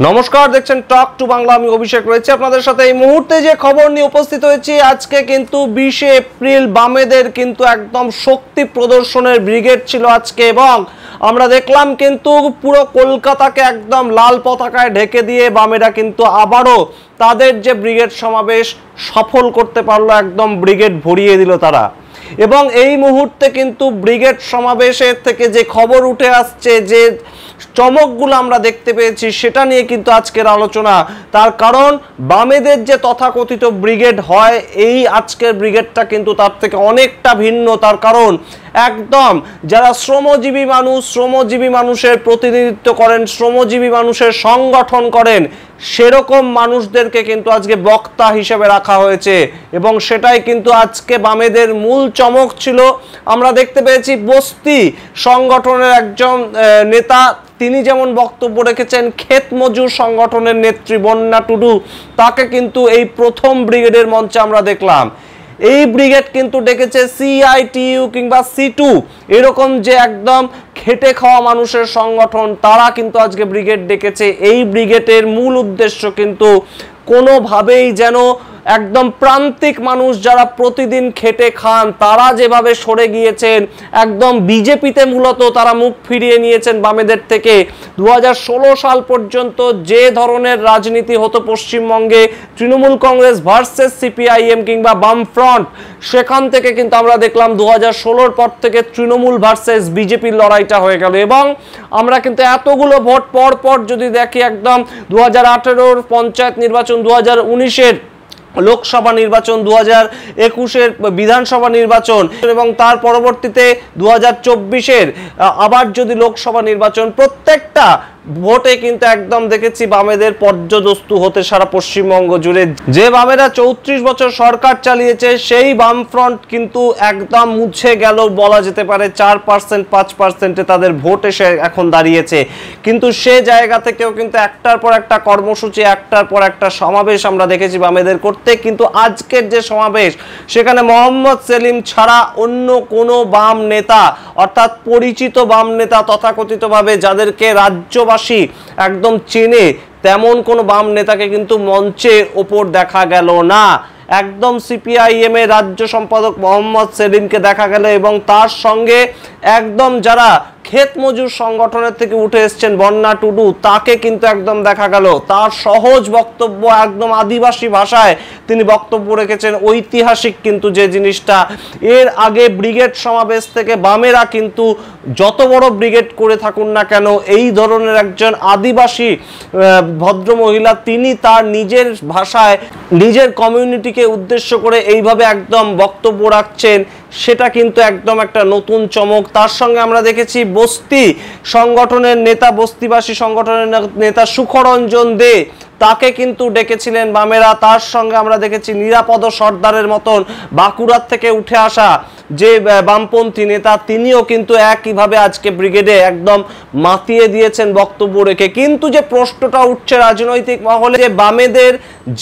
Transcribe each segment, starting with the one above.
নমস্কার, দেখছেন talk to Bangla. আমি অভিষেক রয়েছে আপনাদের সাথে। এই মুহূর্তে যে খবর নিয়ে উপস্থিত হয়েছি, আজকে কিন্তু 20 এপ্রিল বামেদের কিন্তু একদম শক্তি প্রদর্শনের ব্রিগেড ছিল আজকে, এবং আমরা দেখলাম কিন্তু পুরো কলকাতাকে একদম লাল পতাকায় ঢেকে দিয়ে বামেরা কিন্তু আবারও তাদের যে ব্রিগেড সমাবেশ সফল করতে পারলো, একদম ব্রিগেড ভরিয়ে দিল তারা। এবং এই মুহূর্তে কিন্তু ব্রিগেড সমাবেশের থেকে যে খবর উঠে আসছে, যে চমকগুলো আমরা দেখতে পেয়েছি, সেটা নিয়ে কিন্তু আজকের আলোচনা। তার কারণ বামেদের যে তথাকথিত ব্রিগেড হয়, এই আজকের ব্রিগেডটা কিন্তু তার থেকে অনেকটা ভিন্ন। তার কারণ একদম যারা শ্রমজীবী মানুষের প্রতিনিধিত্ব করেন, শ্রমজীবী মানুষের সংগঠন করেন, সেরকম মানুষদেরকে কিন্তু আজকে বক্তা হিসেবে রাখা হয়েছে। এবং সেটাই কিন্তু আজকে বামেদের মূল চমক ছিল। আমরা দেখতে পেয়েছি বস্তি সংগঠনের একজন নেতা, তিনি যেমন বক্তব্য রেখেছেন, ক্ষেত মজুর সংগঠনের নেত্রী বন্যা টুডু, তাকে কিন্তু এই প্রথম ব্রিগেডের মঞ্চে আমরা দেখলাম। এই ব্রিগেড কিন্তু ডেকেছে সিআইটিইউ কিংবা সি2, এরকম যে একদম খেটে খাওয়া মানুষের সংগঠন, তারা কিন্তু আজকে ব্রিগেড ডেকেছে। এই ব্রিগেডের মূল উদ্দেশ্য কিন্তু কোনোভাবেই যেন একদম প্রান্তিক মানুষ যারা প্রতিদিন খেটে খান, তারা যেভাবে সরে গিয়েছেন, একদম বিজেপিতে মূলত তারা মুখ ফিরিয়ে নিয়েছেন বামেদের থেকে। 2016 সাল পর্যন্ত যে ধরনের রাজনীতি হতো পশ্চিমবঙ্গে, তৃণমূল কংগ্রেস ভার্সেস সিপিআইএম কিংবা বামফ্রন্ট, সেখান থেকে কিন্তু আমরা দেখলাম 2016 পর থেকে তৃণমূল ভার্সেস বিজেপির লড়াইটা হয়ে গেল। এবং আমরা কিন্তু এতগুলো ভোট পর পর যদি দেখি, একদম 2018-র পঞ্চায়েত নির্বাচন, 2019-এর লোকসভা নির্বাচন, 2021-এর বিধানসভা নির্বাচন, এবং তার পরবর্তীতে 2024-এর আবার যদি লোকসভা নির্বাচন, প্রত্যেকটা ভোটে কিন্তু একদম দেখেছি বামেদের পর্যদস্তু হতে সারা পশ্চিমবঙ্গ জুড়ে। যে বামেরা 34 বছর সরকার চালিয়েছে, সেই বামফ্রন্ট কিন্তু একদম মুছে গেল বলা যেতে পারে। 4%, 5%-এ তাদের ভোট এসে এখন দাঁড়িয়েছে। কিন্তু সে জায়গা থেকেও কিন্তু একটার পর একটা কর্মসূচি, একটার পর একটা সমাবেশ আমরা দেখেছি বামেদের করতে। কিন্তু আজকের যে সমাবেশ, সেখানে মোহাম্মদ সেলিম ছাড়া অন্য কোনো বাম নেতা, অর্থাৎ পরিচিত বাম নেতা তথাকথিতভাবে যাদেরকে রাজ্যবাসী একদম চেনে, তেমন কোনো বাম নেতাকে কিন্তু মঞ্চের ওপর দেখা গেল না। একদম সিপিআইএম এর রাজ্য সম্পাদক মোহাম্মদ সেলিমকে দেখা গেল, এবং তার সঙ্গে একদম যারা ক্ষেত মজুর সংগঠনের থেকে উঠে এসছেন বন্যা টুডু, তাকে কিন্তু একদম দেখা গেল। তার সহজ বক্তব্য, একদম আদিবাসী ভাষায় তিনি বক্তব্য রেখেছেন। ঐতিহাসিক কিন্তু যে জিনিসটা, এর আগে ব্রিগেড সমাবেশ থেকে বামেরা কিন্তু যত বড় ব্রিগেড করে থাকুন না কেন, এই ধরনের একজন আদিবাসী ভদ্রমহিলা, তিনি তার নিজের ভাষায় নিজের কমিউনিটিকে উদ্দেশ্য করে এইভাবে একদম বক্তব্য রাখছেন, সেটা কিন্তু একদম একটা নতুন চমক। তার সঙ্গে আমরা দেখেছি বস্তি সংগঠনের নেতা, বস্তিবাসী সংগঠনের নেতা সুখরঞ্জন দে, তাকে কিন্তু ডেকেছিলেন বামেরা। তার সঙ্গে আমরা দেখেছি নিরাপদ সর্দারের মতন বাঁকুড়ার থেকে উঠে আসা যে বামপন্থী নেতা, তিনিও কিন্তু একইভাবে আজকে ব্রিগেডে একদম মাতিয়ে দিয়েছেন বক্তব্য রেখে। কিন্তু যে প্রশ্নটা উঠছে রাজনৈতিক মহলে, যে বামেদের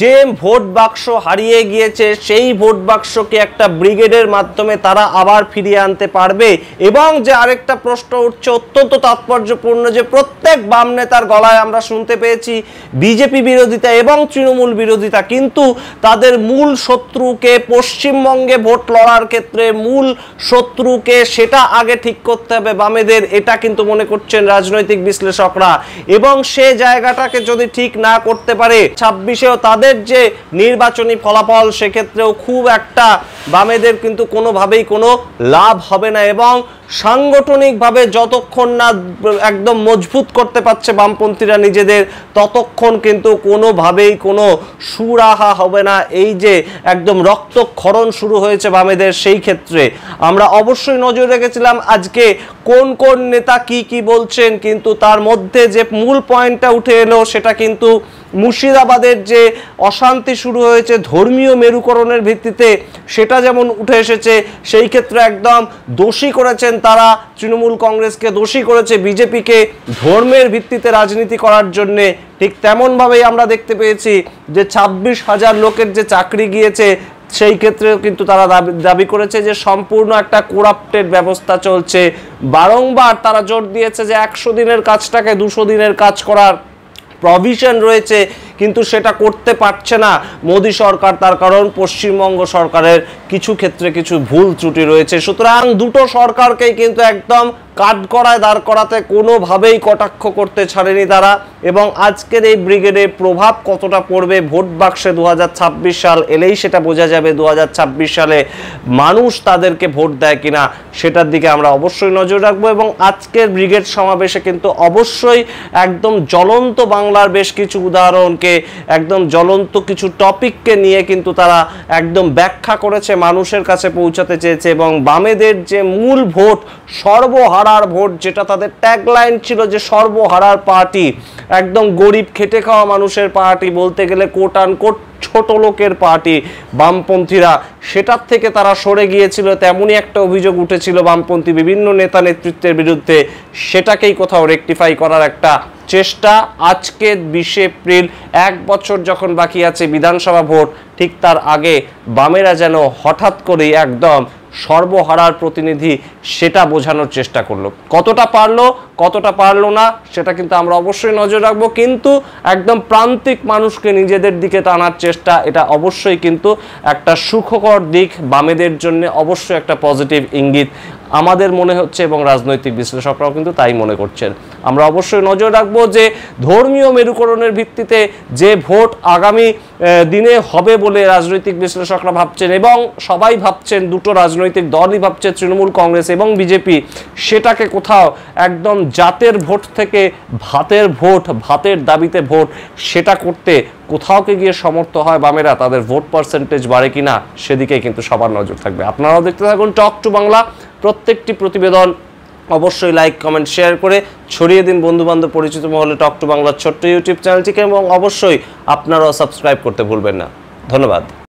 যে ভোট বাক্স হারিয়ে গিয়েছে, সেই ভোট বাক্সকে একটা ব্রিগেডের মাধ্যমে তারা আবার ফিরিয়ে আনতে পারবে। এবং যে আরেকটা প্রশ্ন উঠছে অত্যন্ত তাৎপর্যপূর্ণ, যে প্রত্যেক বাম নেতার গলায় আমরা শুনতে পেয়েছি বিজেপি বিরোধিতা এবং তৃণমূল বিরোধিতা, কিন্তু তাদের মূল শত্রুকে, পশ্চিমবঙ্গে ভোট লড়ার ক্ষেত্রে মূল শত্রুকে, সেটা আগে ঠিক করতে হবে বামেদের, এটা কিন্তু মনে করছেন রাজনৈতিক বিশ্লেষকরা। এবং সে জায়গাটাকে যদি ঠিক না করতে পারে 26-এও তাদের যে নির্বাচনী ফলাফল, সেক্ষেত্রেও খুব একটা বামেদের কিন্তু কোনোভাবেই কোনো লাভ হবে না। এবং সাংগঠনিকভাবে যতক্ষণ না একদম মজবুত করতে পারছে বামপন্থীরা নিজেদের, ততক্ষণ কিন্তু কোনোভাবেই কোনো সুরাহা হবে না। এই যে একদম রক্তক্ষরণ শুরু হয়েছে বামেদের, সেই ক্ষেত্রে আমরা অবশ্যই নজর রেখেছিলাম আজকে কোন কোন নেতা কি কি বলছেন। কিন্তু তার মধ্যে যে মূল পয়েন্টটা উঠে এলো, সেটা কিন্তু মুর্শিদাবাদের যে অশান্তি শুরু হয়েছে ধর্মীয় মেরুকরণের ভিত্তিতে, সেটা যেমন উঠে এসেছে। সেই ক্ষেত্রে একদম দোষী করেছেন তারা, তৃণমূল কংগ্রেসকে দোষী করেছে বিজেপিকে ধর্মের ভিত্তিতে রাজনীতি করার জন্যে। ঠিক তেমনভাবেই আমরা দেখতে পেয়েছি যে 26,000 লোকের যে চাকরি গিয়েছে, সেই ক্ষেত্রেও কিন্তু তারা দাবি করেছে যে সম্পূর্ণ একটা করাপ্টেড ব্যবস্থা চলছে। বারংবার তারা জোর দিয়েছে যে 100 দিনের কাজটাকে 200 দিনের কাজ করার প্রভিশন রয়েছে, কিন্তু সেটা করতে পারছে না মোদী সরকার। তার কারণ পশ্চিমবঙ্গ সরকারের কিছু ক্ষেত্রে কিছু ভুল ত্রুটি রয়েছে। সুতরাং দুটো সরকারকেই কিন্তু একদম কাঠগড়ায় দাঁড় করাতে কোনোভাবেই কটাক্ষ করতে ছাড়েনি তারা। এবং আজকের এই ব্রিগেডের প্রভাব কতটা পড়বে ভোট বাক্সে 2026 সাল এলেই সেটা বোঝা যাবে। 2026 সালে মানুষ তাদেরকে ভোট দেয় কিনা সেটার দিকে আমরা অবশ্যই নজর রাখবো। এবং আজকের ব্রিগেড সমাবেশে কিন্তু অবশ্যই একদম জ্বলন্ত বাংলার বেশ কিছু উদাহরণকে, একদম জ্বলন্ত কিছু টপিককে নিয়ে কিন্তু তারা একদম ব্যাখ্যা করেছে, মানুষের কাছে পৌঁছাতে চেয়েছে। এবং বামেদের যে মূল ভোট, সর্বহারার ভোট, যেটা তাদের ট্যাগলাইন ছিল যে সর্বহারার পার্টি, একদম গরিব খেটে খাওয়া মানুষের পার্টি, বলতে গেলে কোট আনকোট ছোট লোকের পার্টি বামপন্থীরা, সেটার থেকে তারা সরে গিয়েছিল। তেমনই একটা অভিযোগ উঠেছিল বামপন্থী বিভিন্ন নেতা নেতৃত্বের বিরুদ্ধে। সেটাকেই কোথাও রেকটিফাই করার একটা চেষ্টা। আজকে 20 এপ্রিল, এক বছর যখন বাকি আছে বিধানসভা ভোট, ঠিক তার আগে বামেরা যেন হঠাৎ করেই একদম সর্বহারার প্রতিনিধি সেটা বোঝানোর চেষ্টা করলো। কতটা পারলো কতটা পারলো না সেটা কিন্তু আমরা অবশ্যই নজর রাখবো। কিন্তু একদম প্রান্তিক মানুষকে নিজেদের দিকে টানার চেষ্টা, এটা অবশ্যই কিন্তু একটা সুখকর দিক বামেদের জন্য, অবশ্যই একটা পজিটিভ ইঙ্গিত আমাদের মনে হচ্ছে এবং রাজনৈতিক বিশ্লেষকরাও কিন্তু তাই মনে করছেন। আমরা অবশ্যই নজর রাখবো যে ধর্মীয় মেরুকরণের ভিত্তিতে যে ভোট আগামী দিনে হবে বলে রাজনৈতিক বিশ্লেষকরা ভাবছেন এবং সবাই ভাবছেন, দুটো রাজনৈতিক দলই ভাবছে, তৃণমূল কংগ্রেস এবং বিজেপি, সেটাকে কোথাও একদম জাতের ভোট থেকে ভাতের ভোট, ভাতের দাবিতে ভোট, সেটা করতে কোথাওকে গিয়ে সমর্থ হয় বামেরা, তাদের ভোট পার্সেন্টেজ বাড়ে কিনা সেদিকে কিন্তু সবার নজর থাকবে। আপনারাও দেখতে থাকুন টক টু বাংলা। প্রত্যেকটি প্রতিবেদন অবশ্যই লাইক, কমেন্ট, শেয়ার করে ছড়িয়ে দিন বন্ধুবান্ধব পরিচিত মহলে টক টু বাংলার ছোট্ট ইউটিউব চ্যানেলটিকে। এবং অবশ্যই আপনারাও সাবস্ক্রাইব করতে ভুলবেন না। ধন্যবাদ।